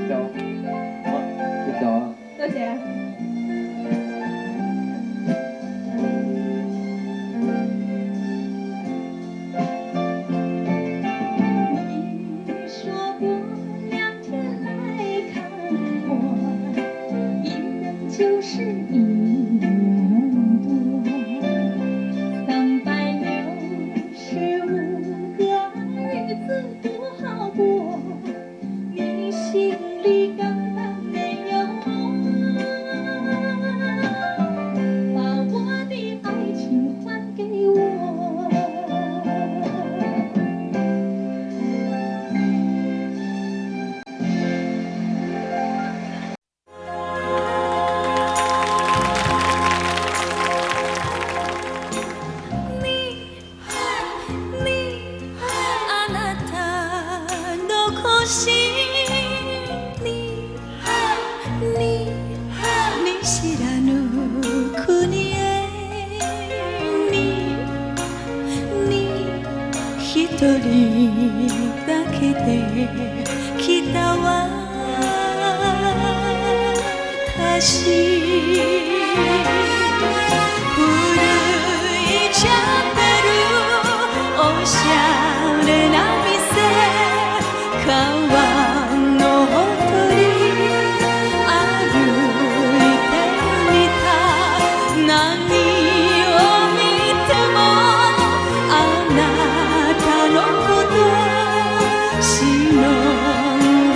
走，好，你走啊。多謝。你說過兩天來看我，一人就是一人多。365個日子多好過，你心裡根本沒有我，把我的愛情還給我。一人だけで来た私、古いチャペル、おしゃれな店、川のほとり歩いてみた。何を見てもあなたのこと忍んで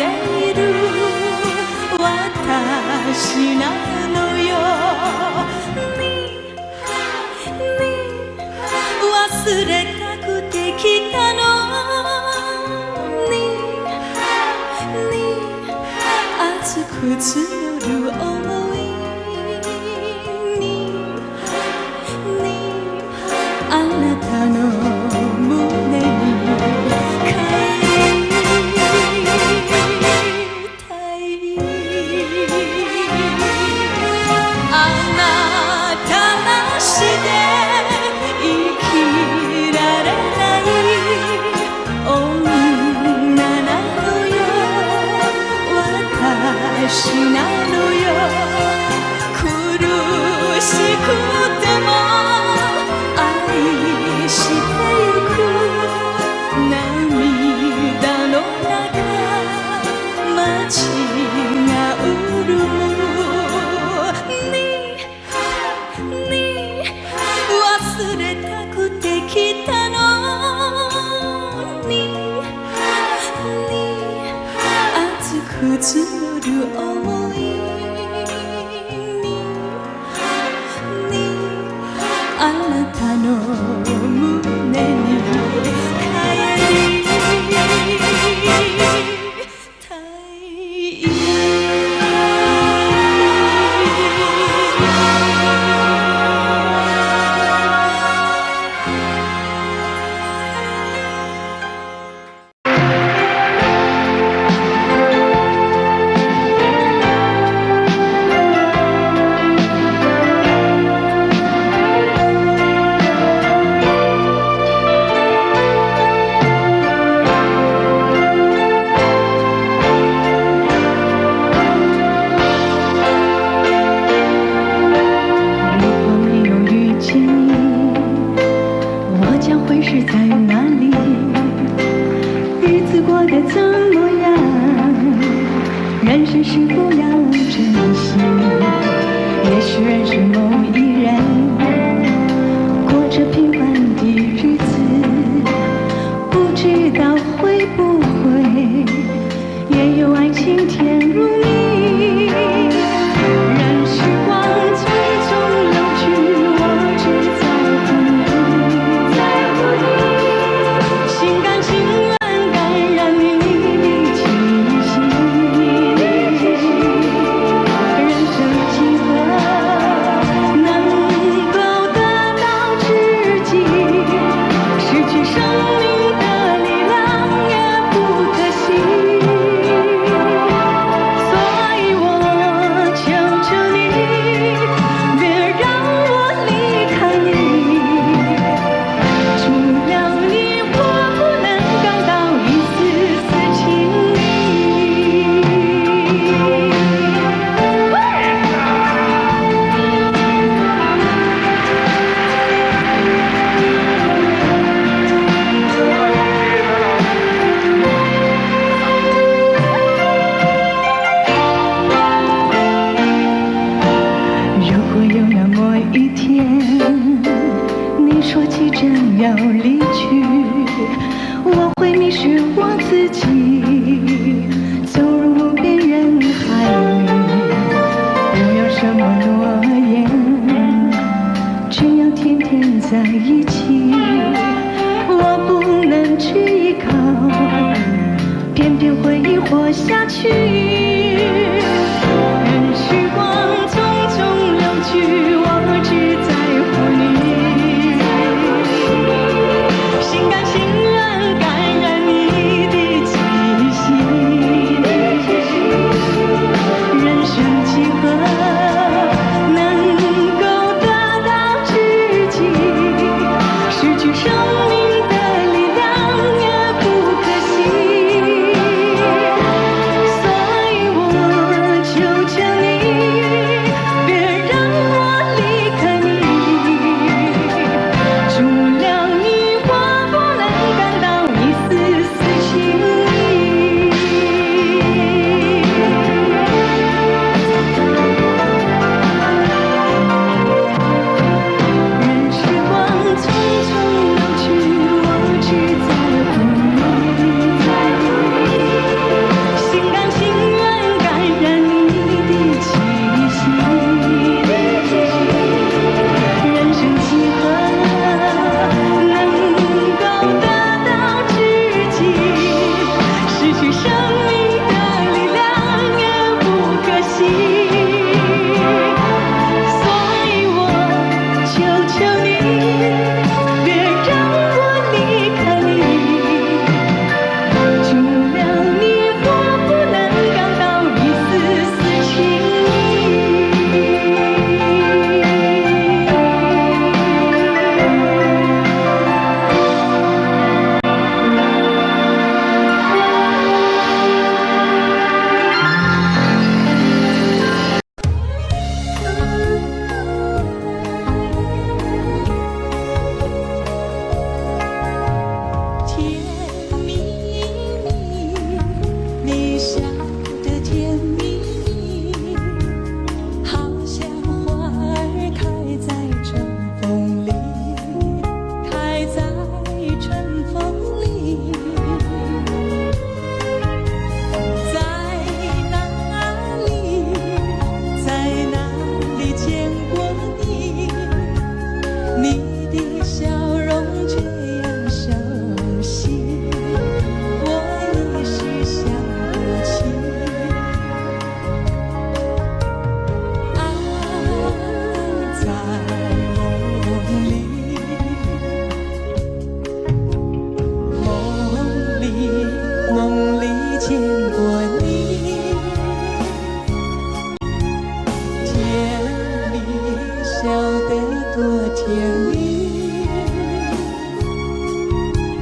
いる私なのよ。忘れたくて来たのに熱く募る想いにあなたの胸に帰りたい。あなたなしで生きられない女なのよ。私なのよ。苦しくても愛してゆく。涙の中街が潤む。忘れたくて来たのに熱く募る想いにあなたの胸に帰りたい。要离去，我会迷失我自己，走入无边人海里。不要什么诺言，只要天天在一起。我不能去依靠，偏偏回忆活下去。任时光匆匆流去，我只在乎你，心甘情愿感染你的气息。人生几何能够得到知己，失去生命的力量也不可惜。所以我求求你，别让我离开你，除了你我不能感到一丝丝情意。任时光匆匆流去，我只在乎你，心甘情愿感染你的气息。人生几何能够得到知己，失去生命的力量也不可惜。所以我求求你，别让我离开你，除了你我不能感到一丝丝情甜蜜蜜，你笑得甜蜜蜜，好像花儿开在春风里，开在春风里。在哪里，在哪里见过你？你的笑容这样熟悉，我一时想不起。啊，在梦里，梦里见过你，甜蜜笑得多甜蜜。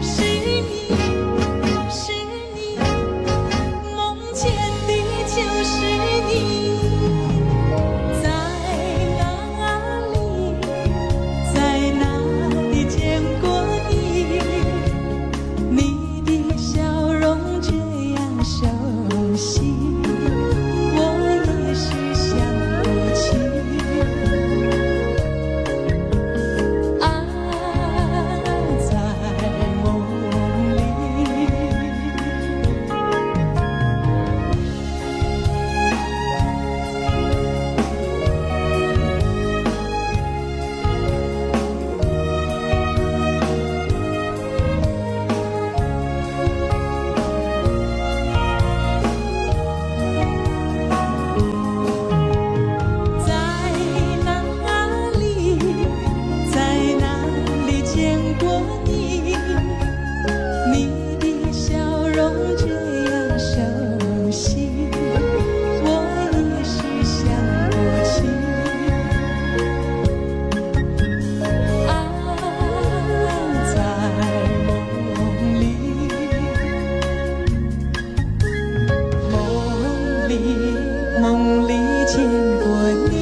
是你，是你，梦见的就是你。在哪里，在哪里见过你？你的笑容这样熟悉，我一时想不起。啊，在梦里，在哪里，在哪里见过你？你的笑容这样熟悉，我一时想不起。啊，在梦里，梦里见过你，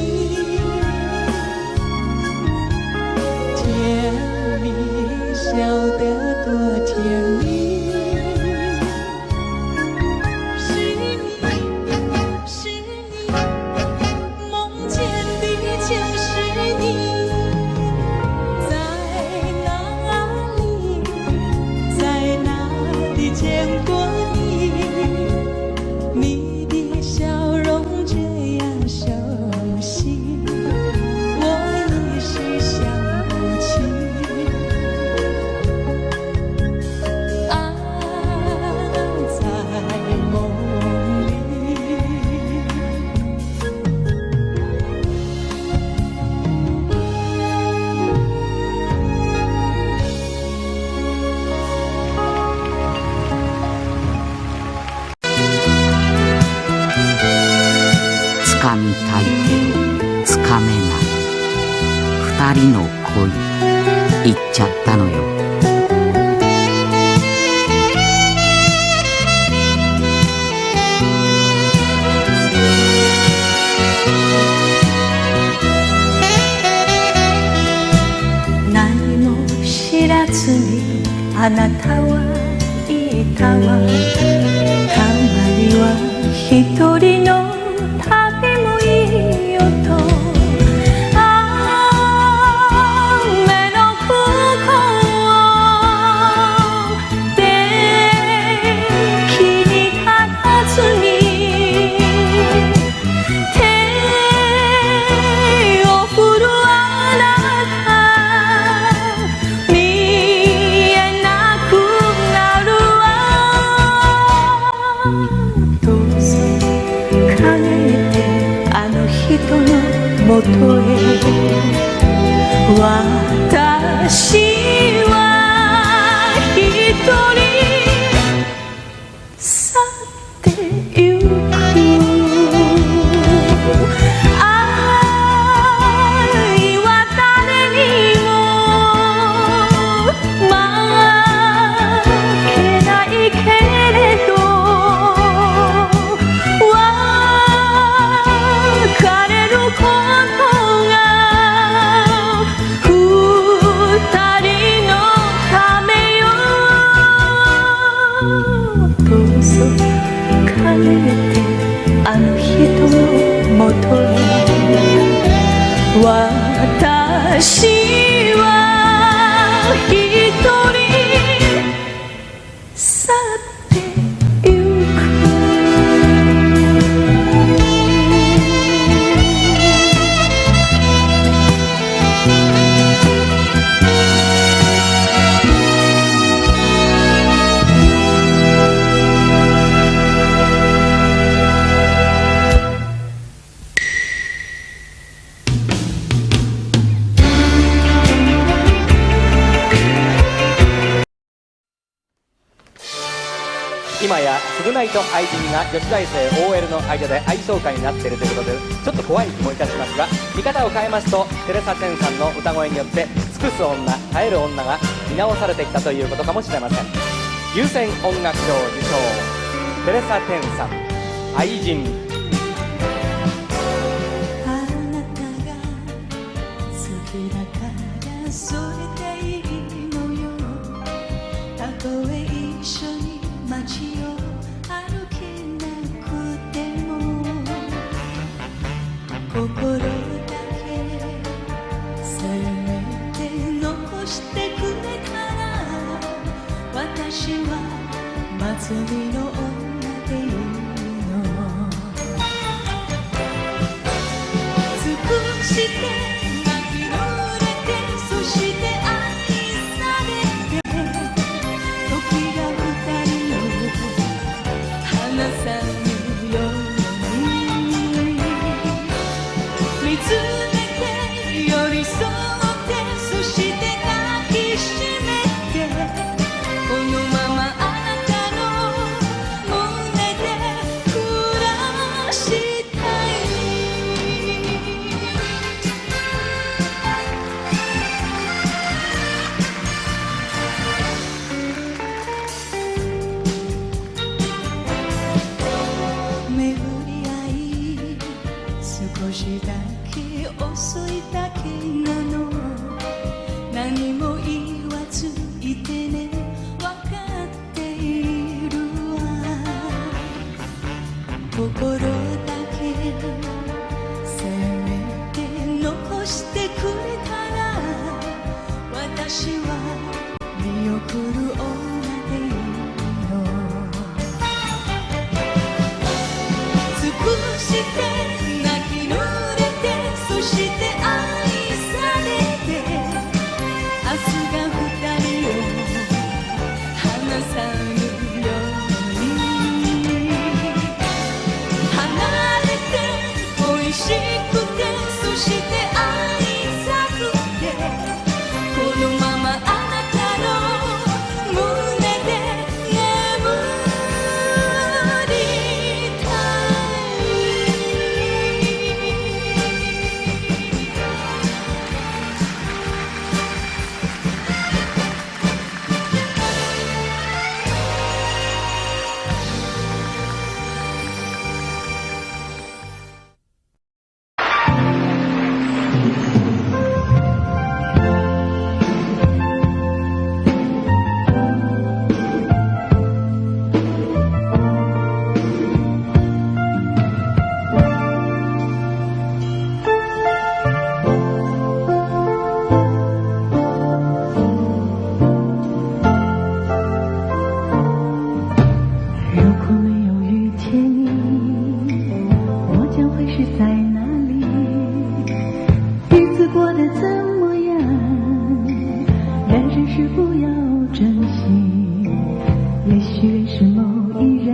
甜蜜笑得多甜蜜。是你，是你，梦见的就是你。在哪掴みたいけどつかめない二人の恋言っちゃったのよ。何も知らずにあなたはいたわ。たまには一人の旅もいいよと。雨の向こうで気に立たずに手を振るあなた見えなくなるわ。どうぞ輝いてあの人のもとへ。私は一人去ってゆく。愛は誰にも負けないけれど別れることが二人のためよ。どうぞ帰ってあの人のもとへ。私は一人去ってゆく。今や償いと愛人が女子大生 OL の間で愛想会になっているということでちょっと怖い気もいたしますが、見方を変えますとテレサ・テンさんの歌声によって尽くす女耐える女が見直されてきたということかもしれません。優先音楽賞受賞テレサ・テンさん愛人。あなたが好きだからそれでいいのよ。たとえ一緒に街を歩けなくても心だけせめて残してくれたら私は祭りの女でいいの。尽くして泣き濡れてそして愛されて時が二人を離さぬように見つめて寄り添ってそして抱きしめてこのままあなたの胸で暮らしたい。巡り合い少しだけ遅いだけなの。何も言わずいてね分かっているわ。心だけせめて残してくれたら私は見送る女でいいの。尽くして泣き濡れてそして愛されて明日が二人を離さぬように離れて恋しくてそして愛さくてこのままあなたの胸是在哪里？日子过得怎么样？人生是不要珍惜，也许是某一人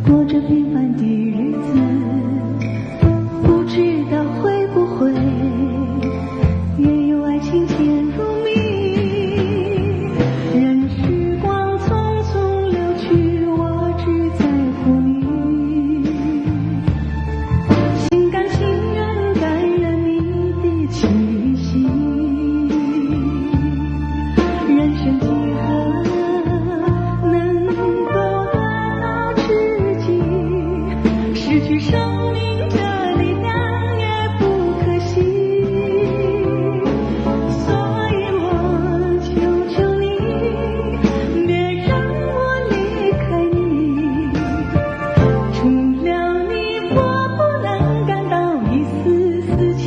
过着平凡的日子，不知道会不会也有爱情甜如蜜。任时光匆匆流去，我只在乎你，心甘情愿感染你的气息。人生几何能够达到知己，失去生命的力量也不可惜。所以我求求你，别让我离开你，除了你我不能感到一丝丝情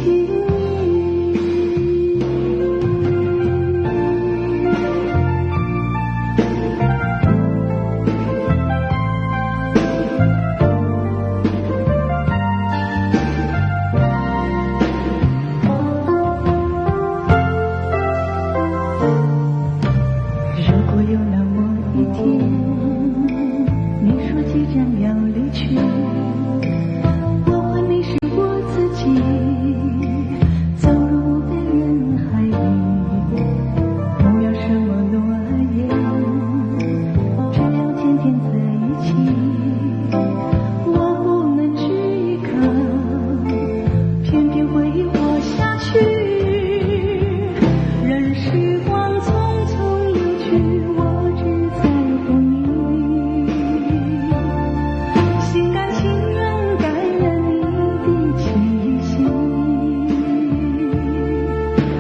如果有那么一天，你说即将要离去，我会迷失我自己，走入无边人海里，不要什么诺言，只要天天在一起。我不能只依靠，偏偏回忆活下去。任时光匆匆流去，我只在乎你，心甘情愿感染你的气息。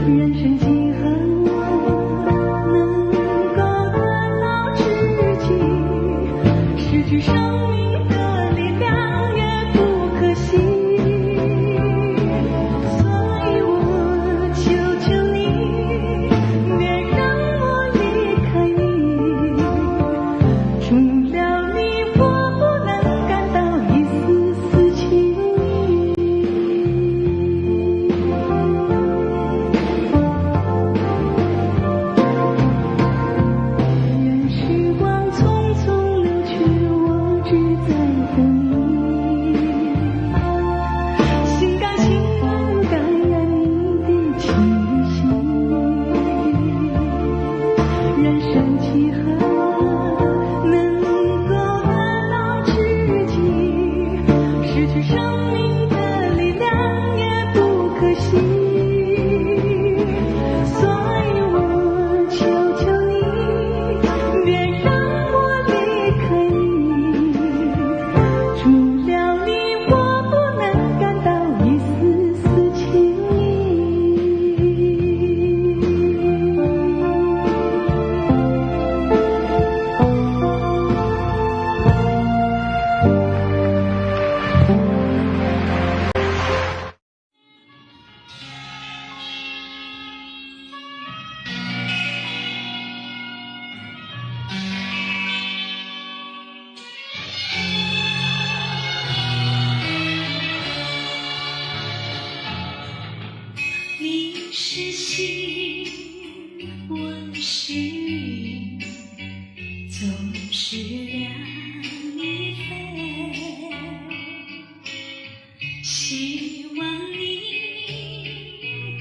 人生几何能够得到知己，失去生命的力量也不可惜。所以我求求你，别让我离开你，除了你我不能感到一丝丝情任时光匆匆流去，我只在乎你，心甘情愿感染你的气息。人生几何能够得到知己，失去生命的力量也不可惜。所以我求求你，别让我离开你，除了你我不能感到一丝丝情你是星，我是云，总是两翼飞。希望你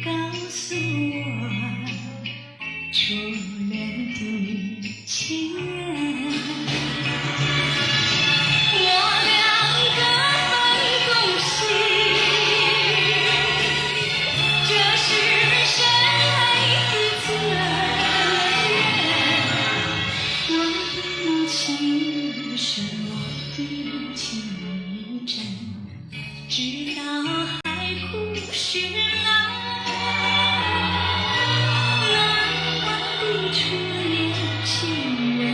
告诉我，初恋的情人。我两个分工心，这是谁的责任？我的母亲是我的情真，直到海枯石烂，难忘的初恋情人。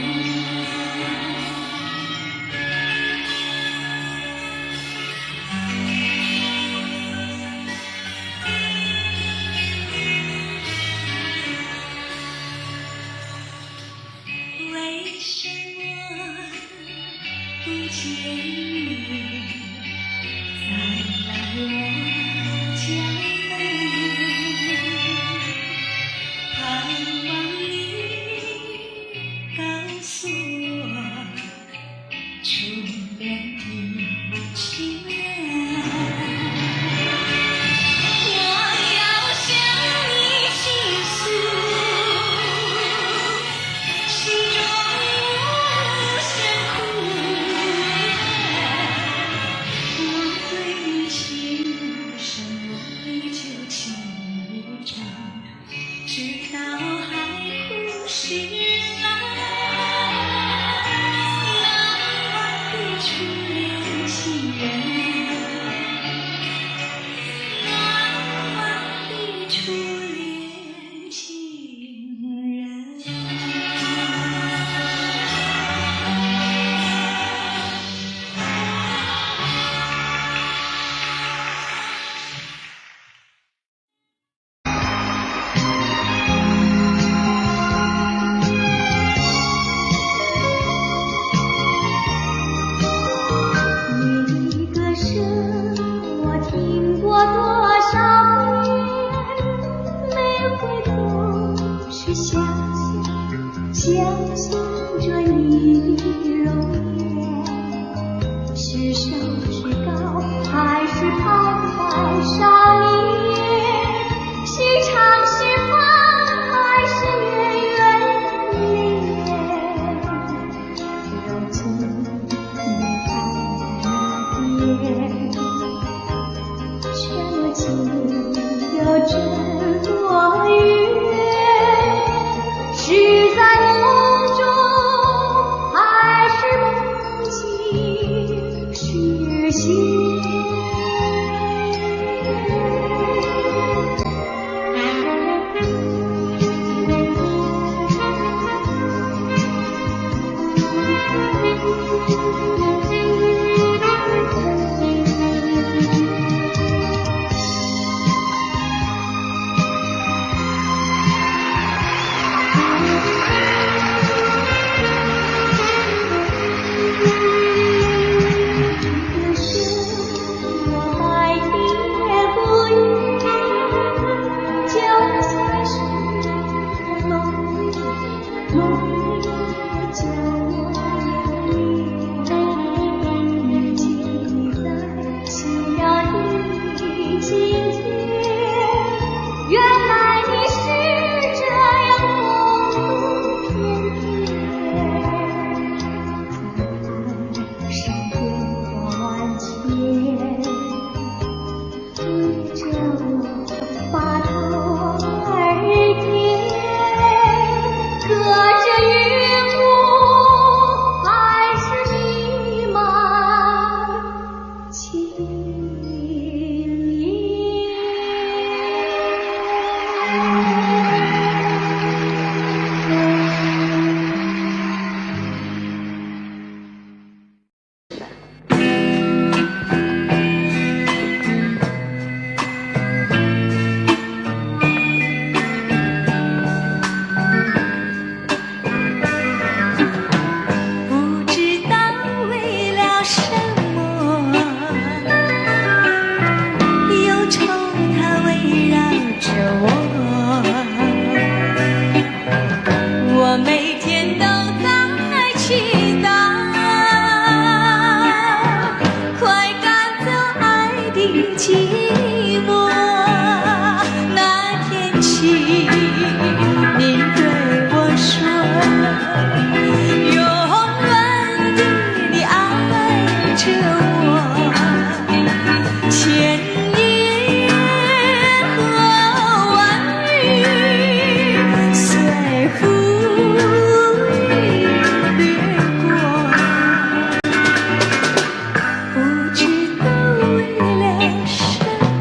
为什么不见你？不知道为了什么。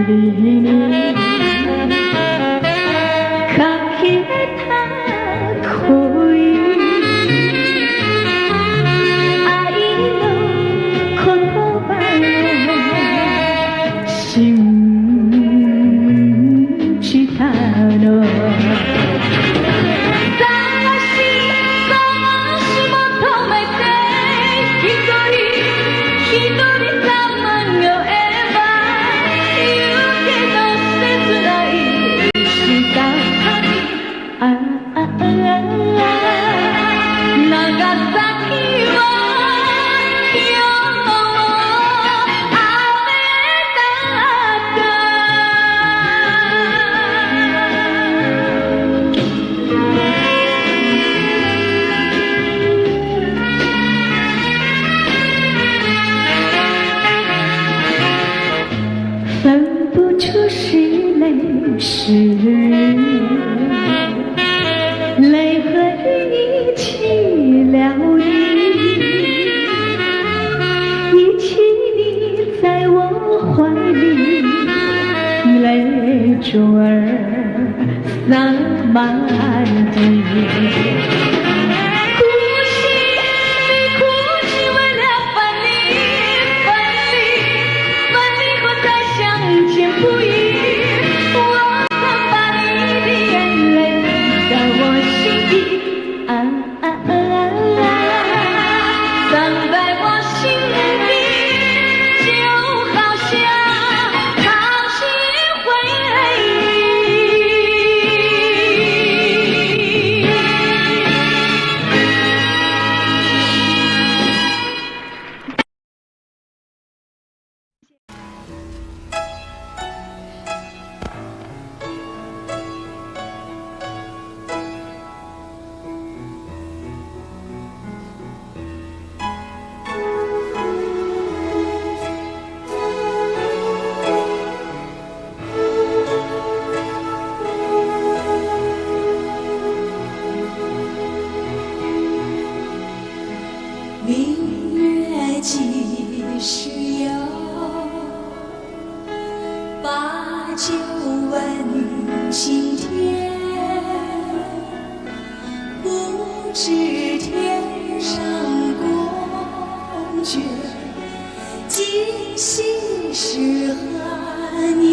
にかけた恋愛の言葉を信じたの探し求めて一人さまよえば言うけど切ないした旅長崎は今日も雨だった分不出是泪是雨，泪和雨一起疗愈，一起你在我怀里，泪珠儿洒满地。不已，我曾把你的眼泪在我心底，藏在我心里，就好像淘气回忆。明月几时有？把酒问青天。不知天上宫阙，今夕是何年？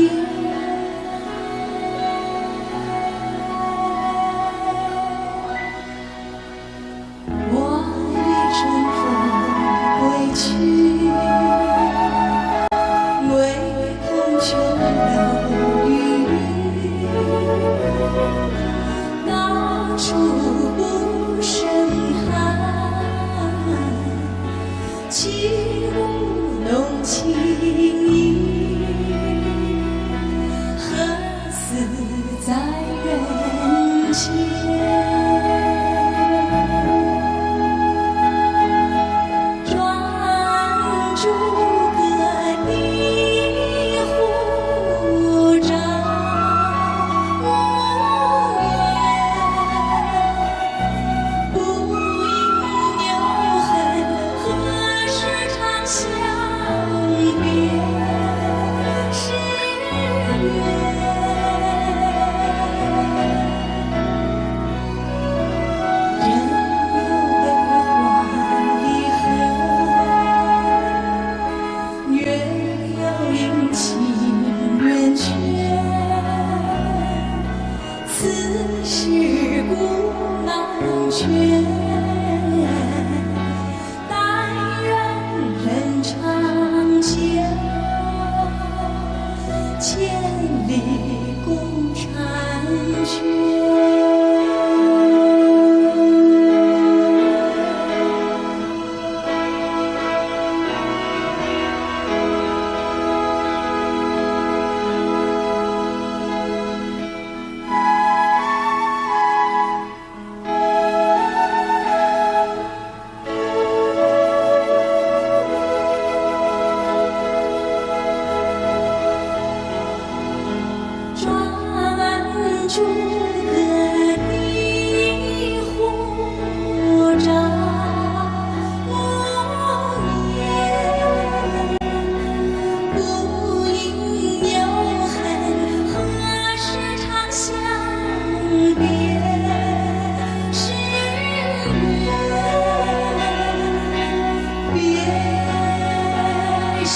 是。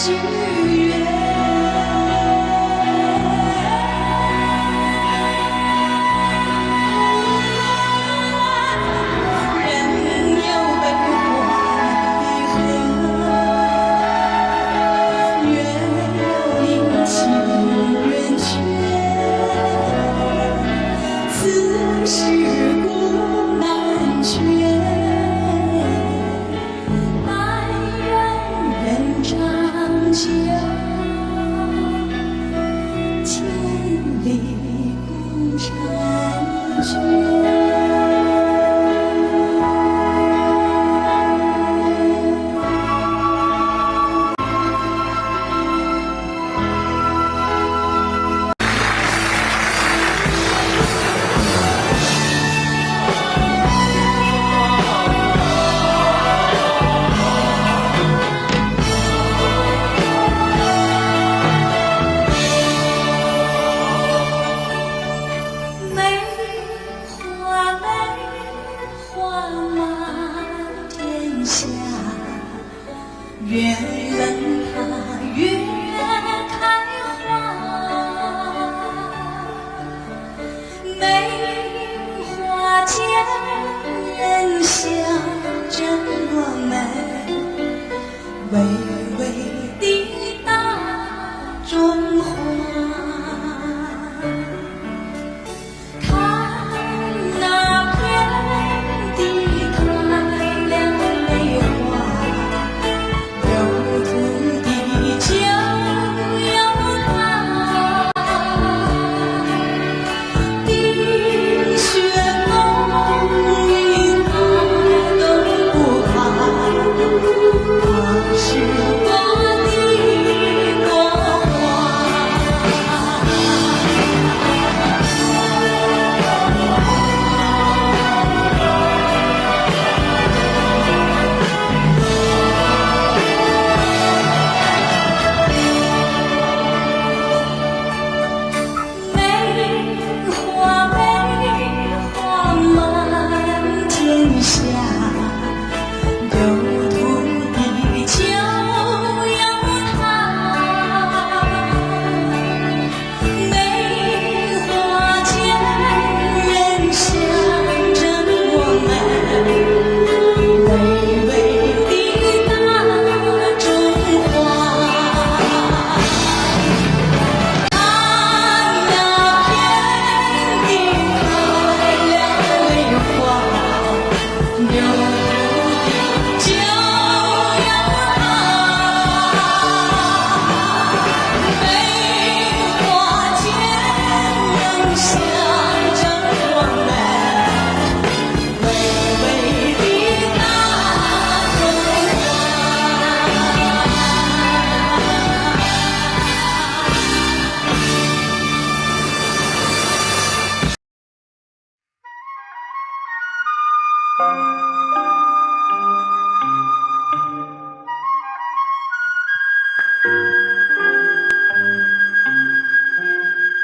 许愿。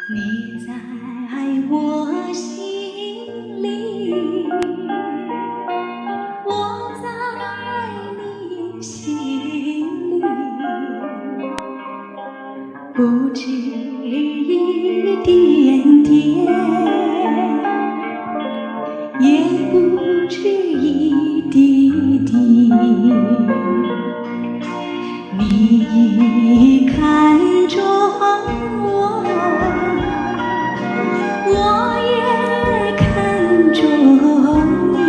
你在我心里，我在你心里，不止一点点，也不止一滴滴。你看着我，我也看着你，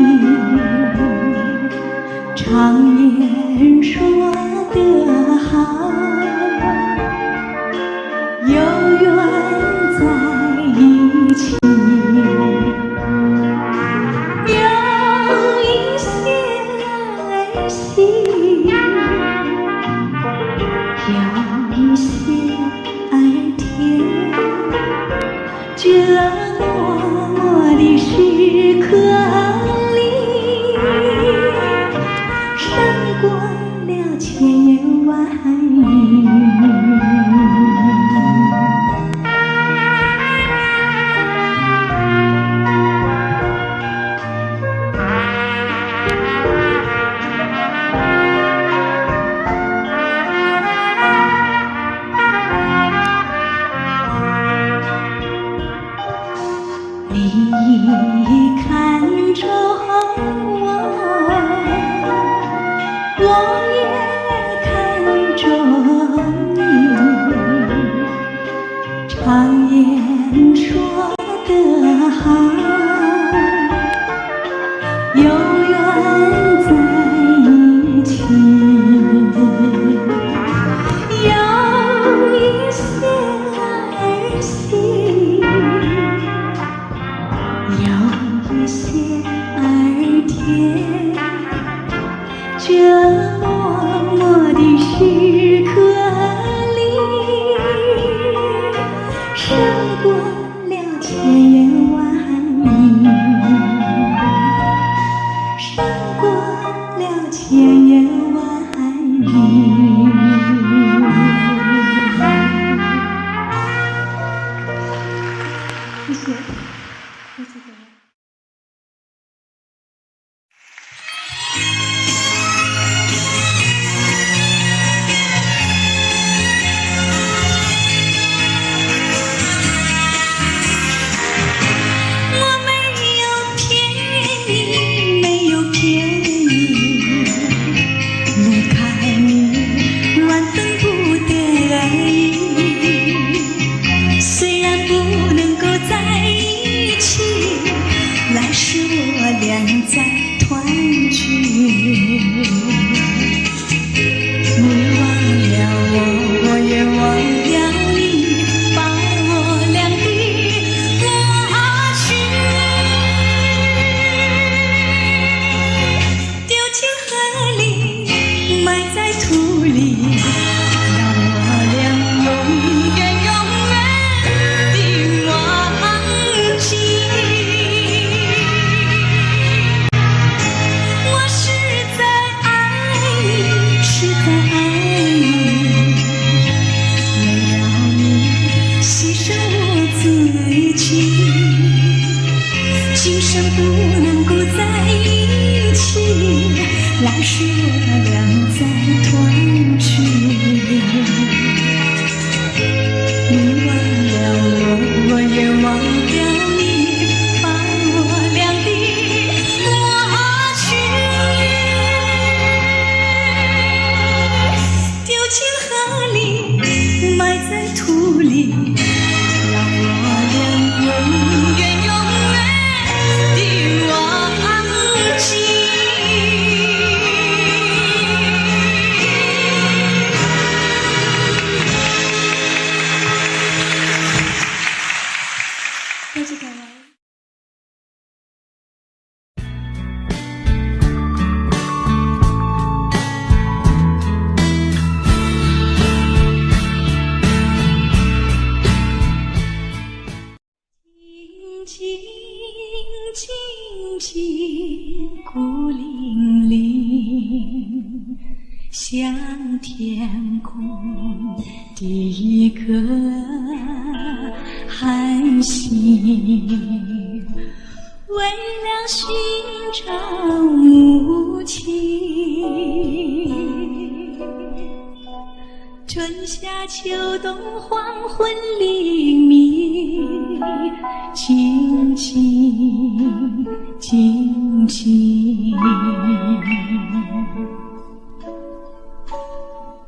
常言说得好，有缘在一起，有一些喜，有一些爱甜，这默默的时刻里，胜过了千言万语。我也看着你，常言说得好，有缘在一起，有一些儿戏，有一些儿甜，这默默的时刻里，胜过了千言万语，胜过了千言万语。谢谢，谢谢各位。我没有骗你，没有骗你，我看你乱等不得而已。虽然不能够在一起，来世我俩再团聚。你忘了我，我也忘了你，把我俩的过去丢进河里，埋在土里，让我俩永远永远的忘记。我是在爱你，是在爱你，为了你牺牲我自己，今生不能够在一起，来世我俩再团聚。你忘了我，我也忘了你，把我俩的过去丢进河里，埋在土里，让我俩永远永远的忘记。多谢各位。静静静静，孤零零，像天空的一颗寒星，为了寻找母亲。春夏秋冬，黄昏黎明，静静静静。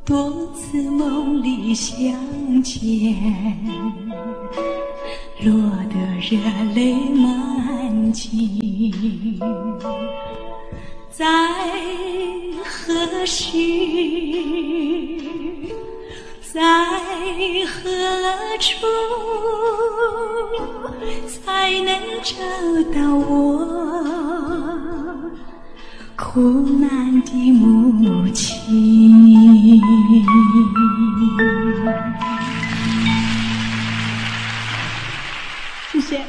多次梦里相见，落得热泪满襟。在何时，在何处，才能找到我苦难的母亲？谢谢。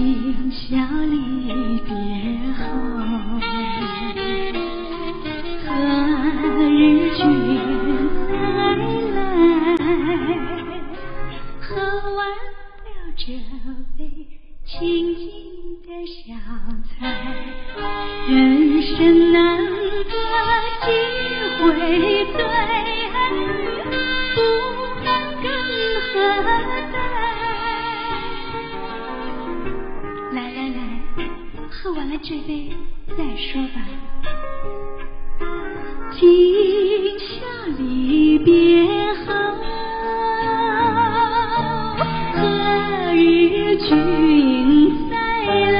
今宵离别后，何日君再来？喝完了这杯清静的小菜，人生难得几回醉，不更何待？来来来，喝完了这杯再说吧。今宵离别后，何日君再来？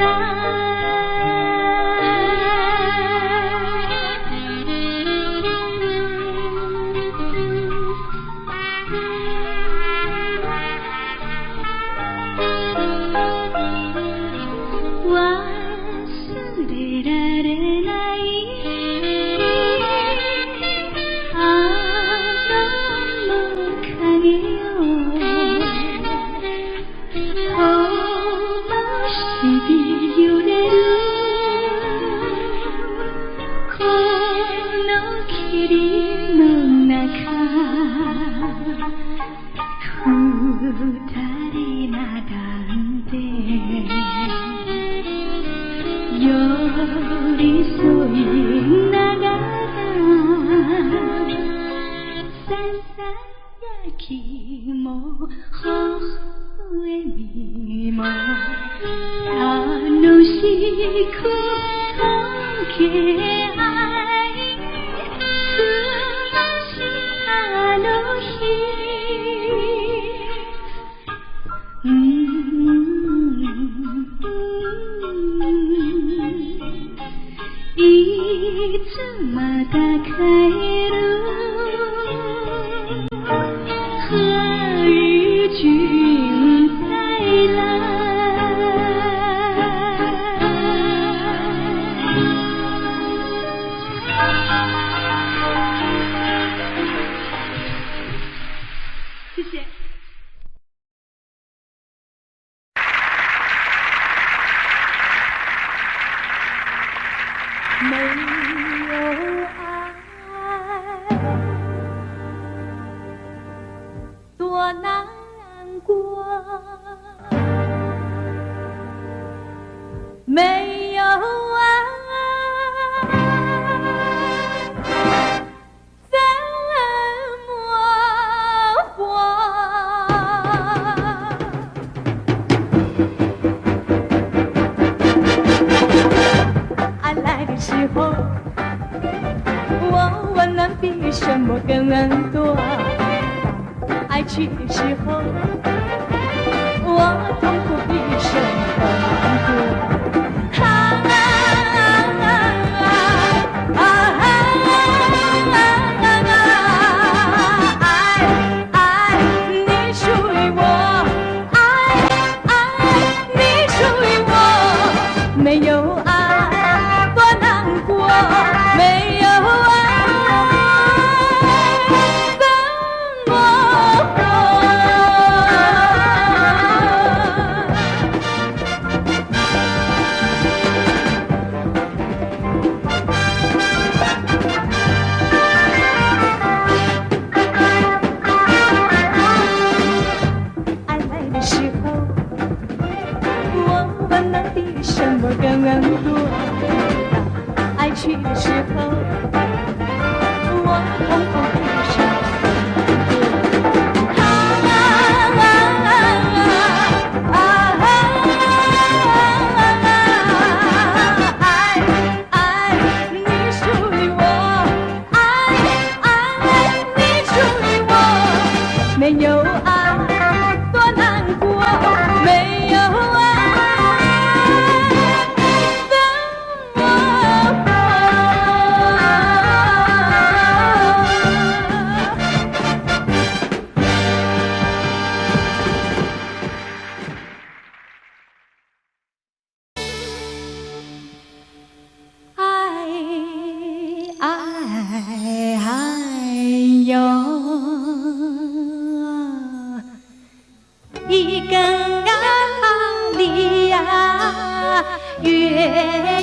月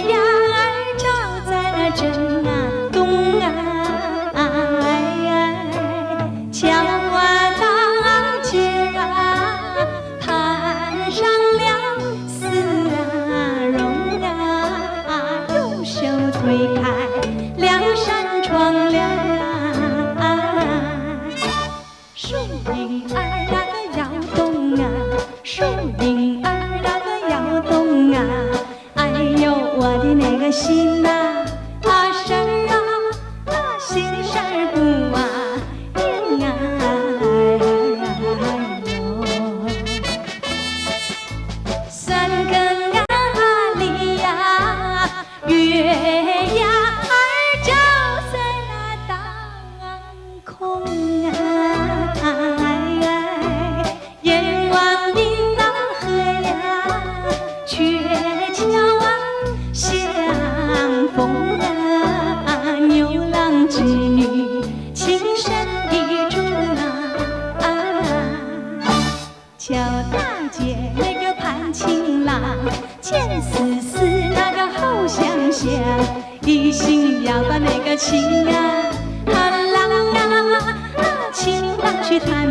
牙儿照在那正东桥啊大街啊，攀上了丝绒右手推开两扇窗帘树影儿那个摇动树影儿那个摇动哎呦我的那个心事儿心事儿不定三更里呀，月牙儿照在那当空眼望银河呀，鹊桥相逢牛郎织女情深意重乔大姐那个盼情郎，见思思那个好相想，一心要把那个情情郎去探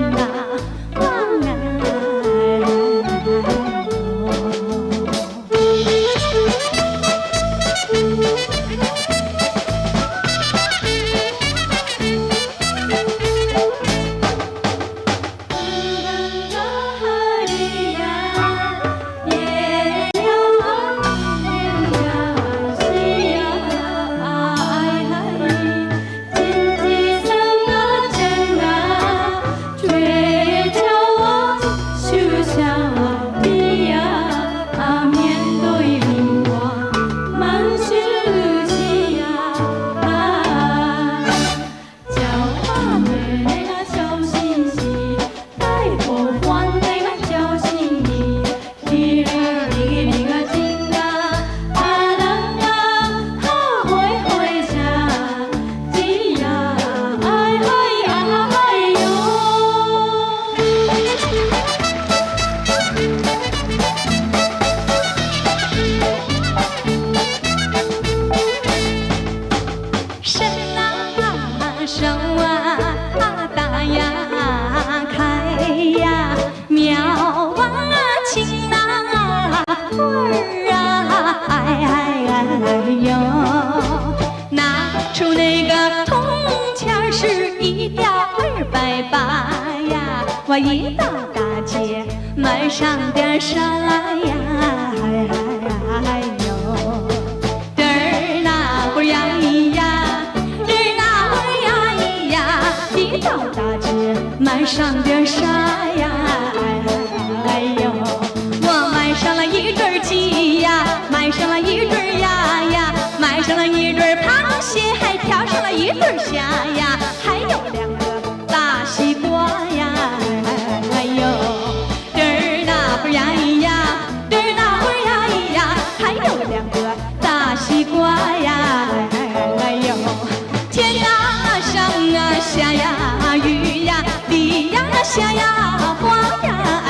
我一到大街买上点啥呀？哎呦，嘚儿那会儿呀咿呀，嘚儿那会儿呀咿呀，一到大街买上点啥呀？哎呦，我买上了一对鸡呀，买上了一对鸭呀，买上了一对螃蟹，还挑上了一对虾呀，还有2个大西瓜呀。哎呦，嘚儿那会儿呀咿呀，嘚儿那会儿呀咿呀，还有2个大西瓜呀。哎呦，天上下呀雨呀，地呀下呀花呀。哎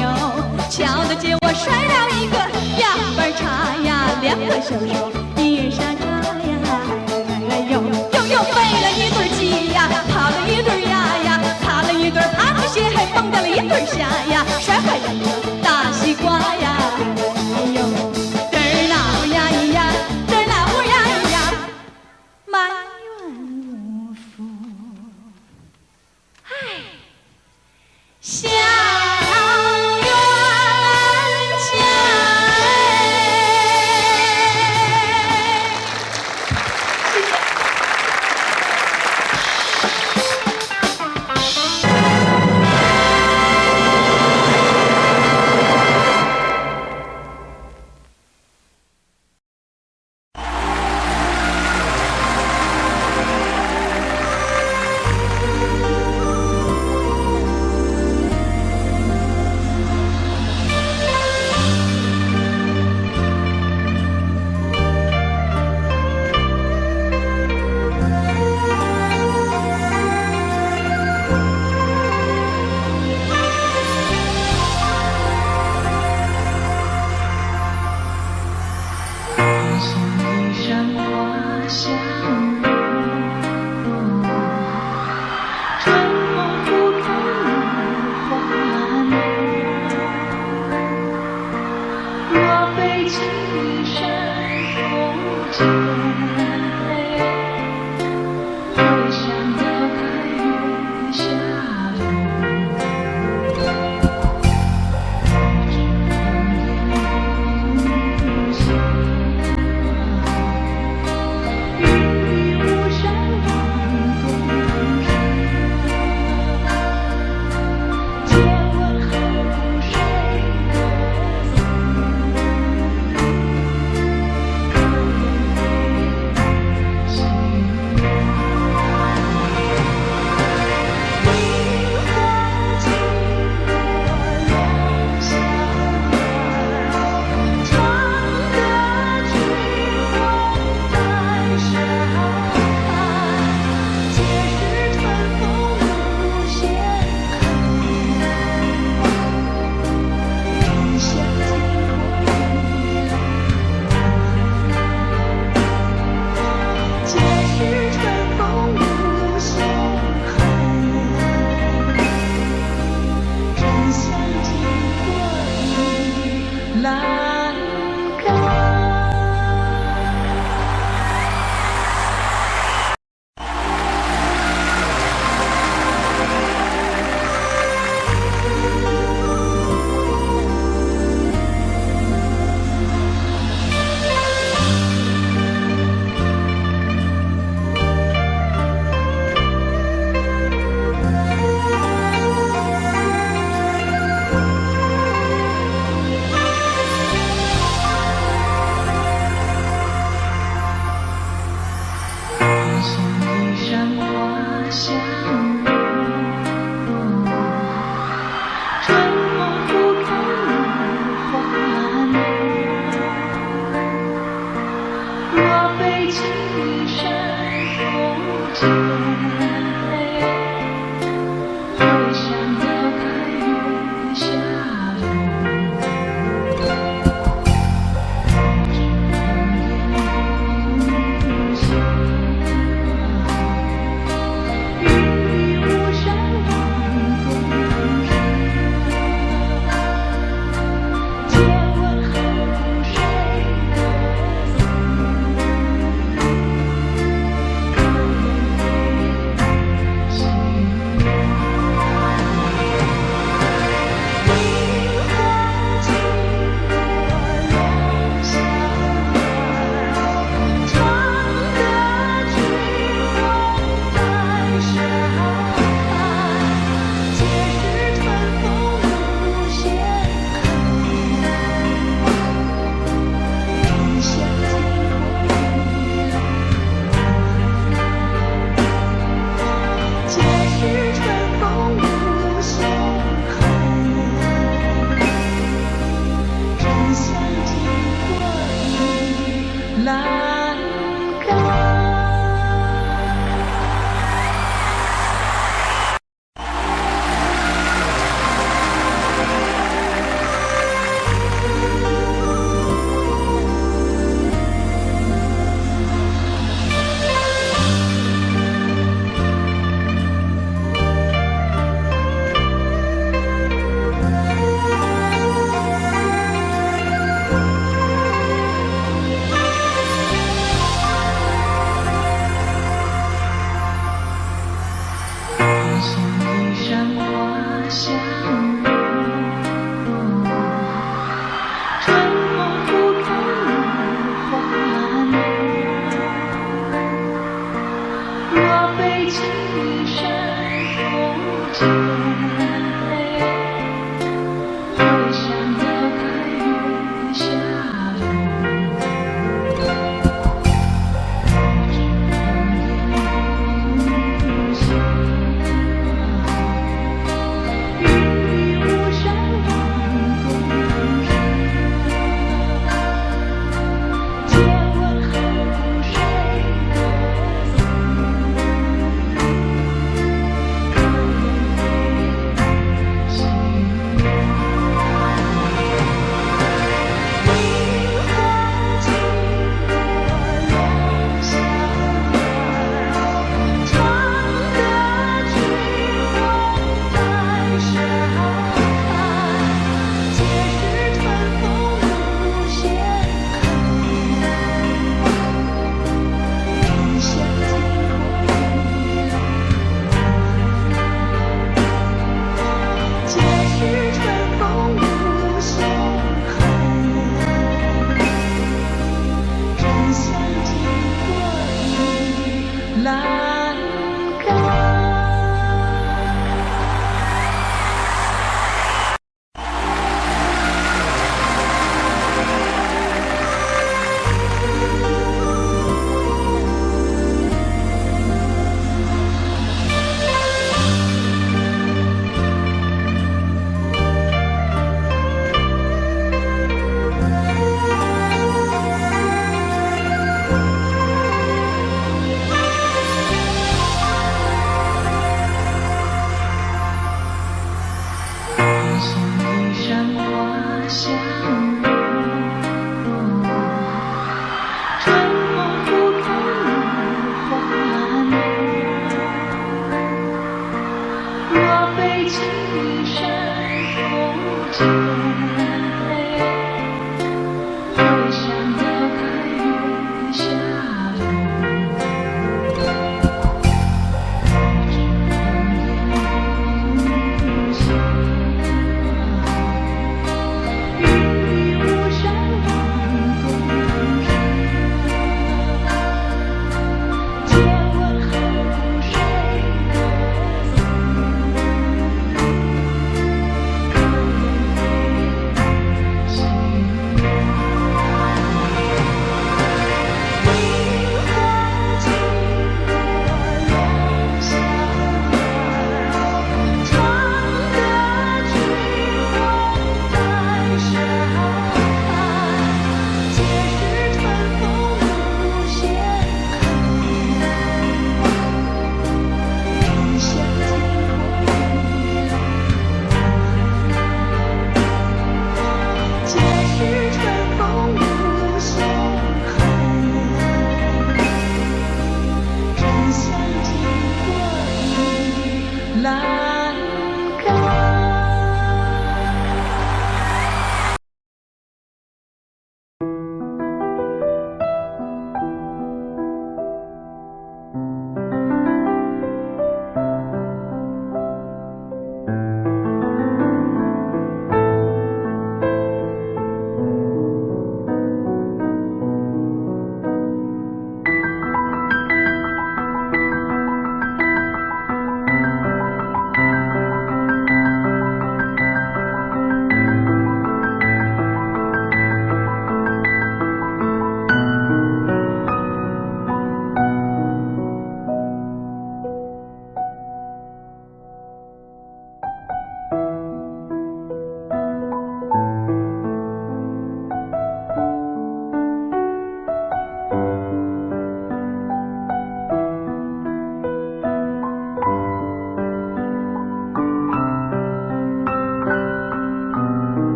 呦，瞧得见我摔了一个2瓣茶呀，2个小手一沙茶呀。哎呦，又飞了一对鸡呀，跑了一对鸭呀，爬了一对螃蟹，还蹦掉了一对虾呀，摔坏2个大西瓜呀。哎呦，嘚儿那会儿呀咿呀，嘚儿那会儿呀咿呀，埋怨无福，唉，小冤家。谢谢。相拥，春风拂开你花浓。若非青山中见，会想到开月下冬。来。